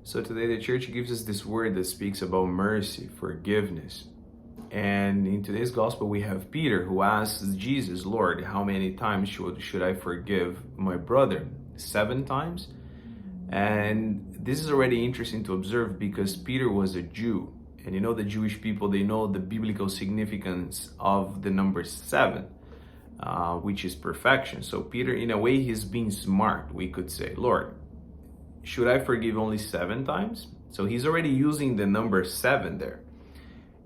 So today the church gives us this word that speaks about mercy, forgiveness. And in today's gospel, we have Peter who asks Jesus, Lord, how many times should I forgive my brother? 7 times? And this is already interesting to observe because Peter was a Jew. And you know, the Jewish people, they know the biblical significance of the number 7, which is perfection. So Peter, in a way, he's being smart, we could say. Lord, should I forgive only 7 times? So he's already using the number 7 there.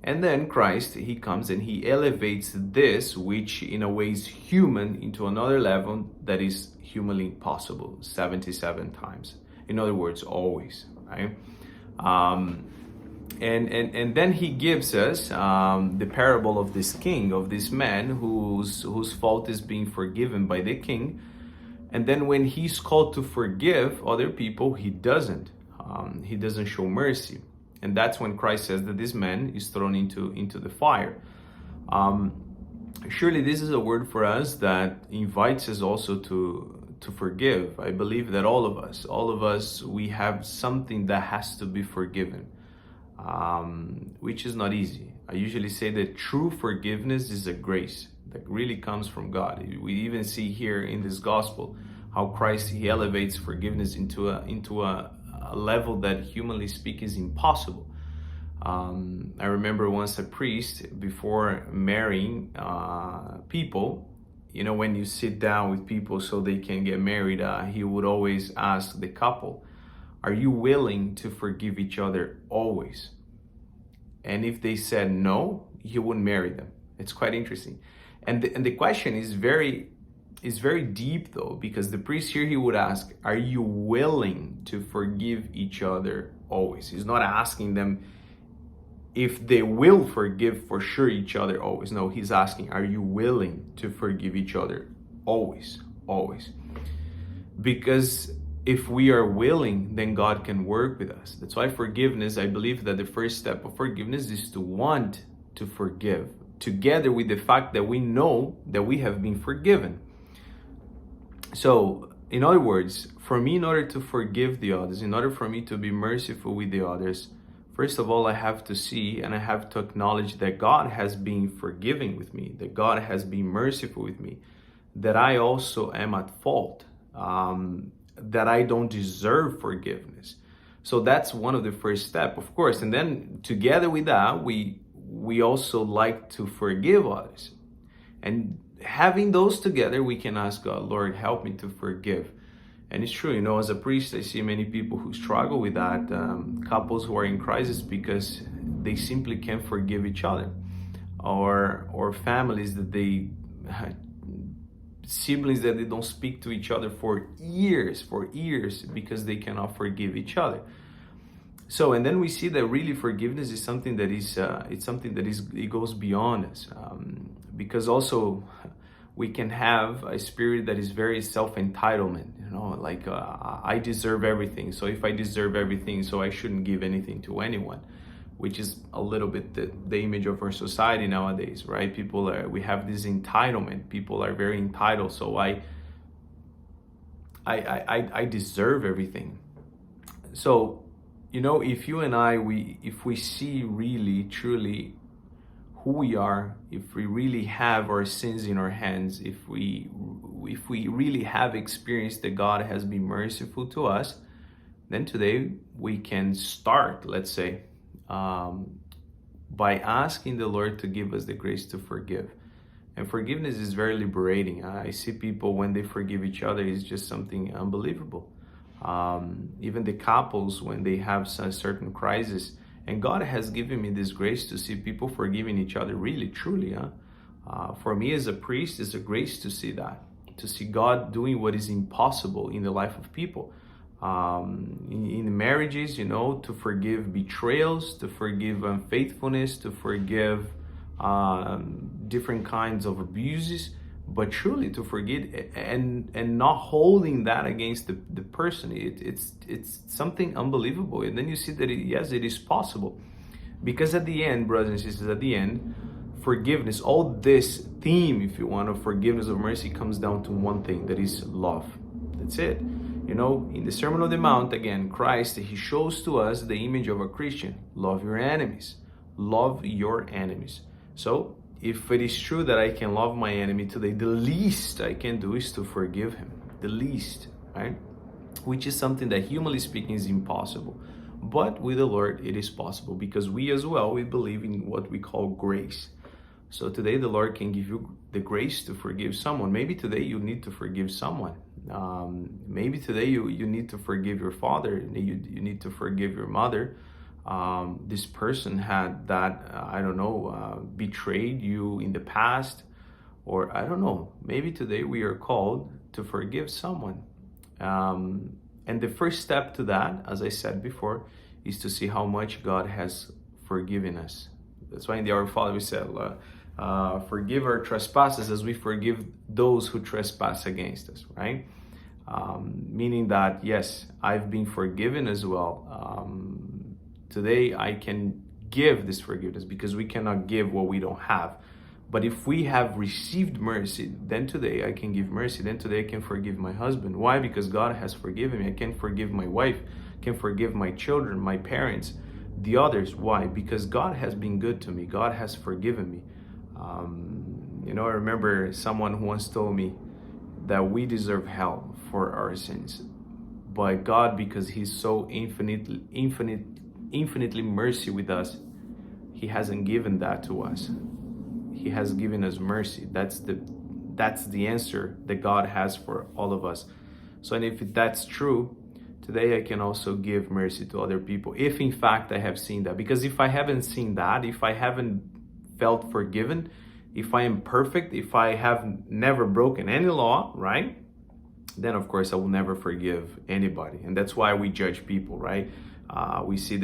And then Christ, he comes and he elevates this, which in a way is human, into another level that is humanly possible, 77 times. In other words, always, right? And then he gives us the parable of this king, of this man whose fault is being forgiven by the king. And then when he's called to forgive other people, he doesn't. He doesn't show mercy. And that's when Christ says that this man is thrown into the fire. Surely this is a word for us that invites us also to forgive. I believe that all of us, we have something that has to be forgiven, which is not easy. I usually say that true forgiveness is a grace that really comes from God. We even see here in this gospel how Christ, he elevates forgiveness into a level that, humanly speaking, is impossible. I remember once a priest, before marrying people, you know, when you sit down with people so they can get married, he would always ask the couple, are you willing to forgive each other always? And if they said no, he wouldn't marry them. It's quite interesting. And the question is very deep though, because the priest here, he would ask, are you willing to forgive each other always? He's not asking them if they will forgive for sure each other always. No, he's asking, are you willing to forgive each other always? Always. Because if we are willing, then God can work with us. That's why forgiveness, I believe that the first step of forgiveness is to want to forgive, together with the fact that we know that we have been forgiven. So, in other words, for me, in order to forgive the others, in order for me to be merciful with the others, first of all, I have to see and I have to acknowledge that God has been forgiving with me, that God has been merciful with me, that I also am at fault, that I don't deserve forgiveness. So that's one of the first steps, of course. And then together with that, we also like to forgive others. And having those together, we can ask God, Lord, help me to forgive. And it's true, you know, as a priest, I see many people who struggle with that, couples who are in crisis because they simply can't forgive each other, or families that siblings that they don't speak to each other for years because they cannot forgive each other. So, and then we see that really forgiveness is something that it goes beyond us, because also we can have a spirit that is very self-entitlement, you know, like I deserve everything. So if I deserve everything, so I shouldn't give anything to anyone, which is a little bit the image of our society nowadays, right? We have this entitlement. People are very entitled. So I deserve everything. So, you know, if you and I, if we see really, truly who we are, if we really have our sins in our hands, if we really have experienced that God has been merciful to us, then today we can start, let's say, by asking the Lord to give us the grace to forgive. And forgiveness is very liberating. I see people, when they forgive each other, it's just something unbelievable. Even the couples, when they have a certain crisis, and God has given me this grace to see people forgiving each other really, truly. For me as a priest, it's a grace to see that, to see God doing what is impossible in the life of people. In marriages, you know, to forgive betrayals, to forgive unfaithfulness, to forgive different kinds of abuses, but truly to forgive and not holding that against the person. It's something unbelievable. And then you see that yes, it is possible, because at the end, brothers and sisters, at the end, forgiveness, all this theme, if you want, of forgiveness, of mercy, comes down to one thing, that is love. That's it. You know, in the Sermon on the Mount, again, Christ, he shows to us the image of a Christian. Love your enemies. Love your enemies. So, if it is true that I can love my enemy today, the least I can do is to forgive him. The least, right? Which is something that, humanly speaking, is impossible. But with the Lord, it is possible, because we as well, we believe in what we call grace. So today the Lord can give you the grace to forgive someone. Maybe today you need to forgive someone. Maybe today you need to forgive your father. You need to forgive your mother. This person had that, betrayed you in the past. Or I don't know, maybe today we are called to forgive someone. And the first step to that, as I said before, is to see how much God has forgiven us. That's why in the Our Father we said, forgive our trespasses as we forgive those who trespass against us, right? Meaning that, yes, I've been forgiven as well. Today I can give this forgiveness, because we cannot give what we don't have. But if we have received mercy, then today I can give mercy. Then today I can forgive my husband. Why? Because God has forgiven me. I can forgive my wife, can forgive my children, my parents, the others. Why? Because God has been good to me. God has forgiven me. I remember someone who once told me that we deserve hell for our sins. But God, because he's so infinitely mercy with us, he hasn't given that to us. He has given us mercy. That's the answer that God has for all of us. So, and if that's true, today I can also give mercy to other people, if in fact I have seen that. Because if I haven't seen that, if I haven't felt forgiven, if I am perfect, if I have never broken any law, right? Then of course I will never forgive anybody. And that's why we judge people, right? We see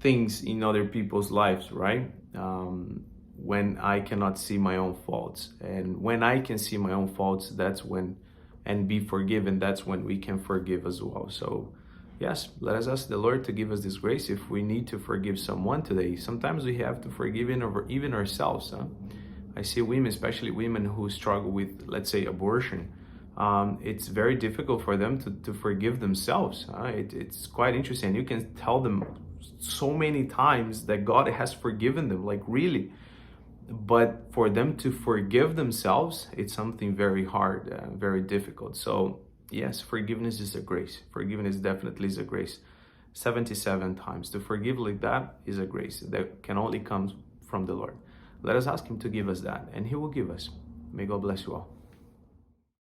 things in other people's lives, right? When I cannot see my own faults. And when I can see my own faults, that's when, and be forgiven, that's when we can forgive as well. So yes, let us ask the Lord to give us this grace. If we need to forgive someone today, sometimes we have to forgive even ourselves. I see women, especially women who struggle with, let's say, abortion. It's very difficult for them to forgive themselves. It's quite interesting. You can tell them so many times that God has forgiven them, like really. But for them to forgive themselves, it's something very hard, very difficult. So yes, forgiveness is a grace. Forgiveness definitely is a grace. 77 times. To forgive like that is a grace that can only come from the Lord. Let us ask him to give us that, and he will give us. May God bless you all.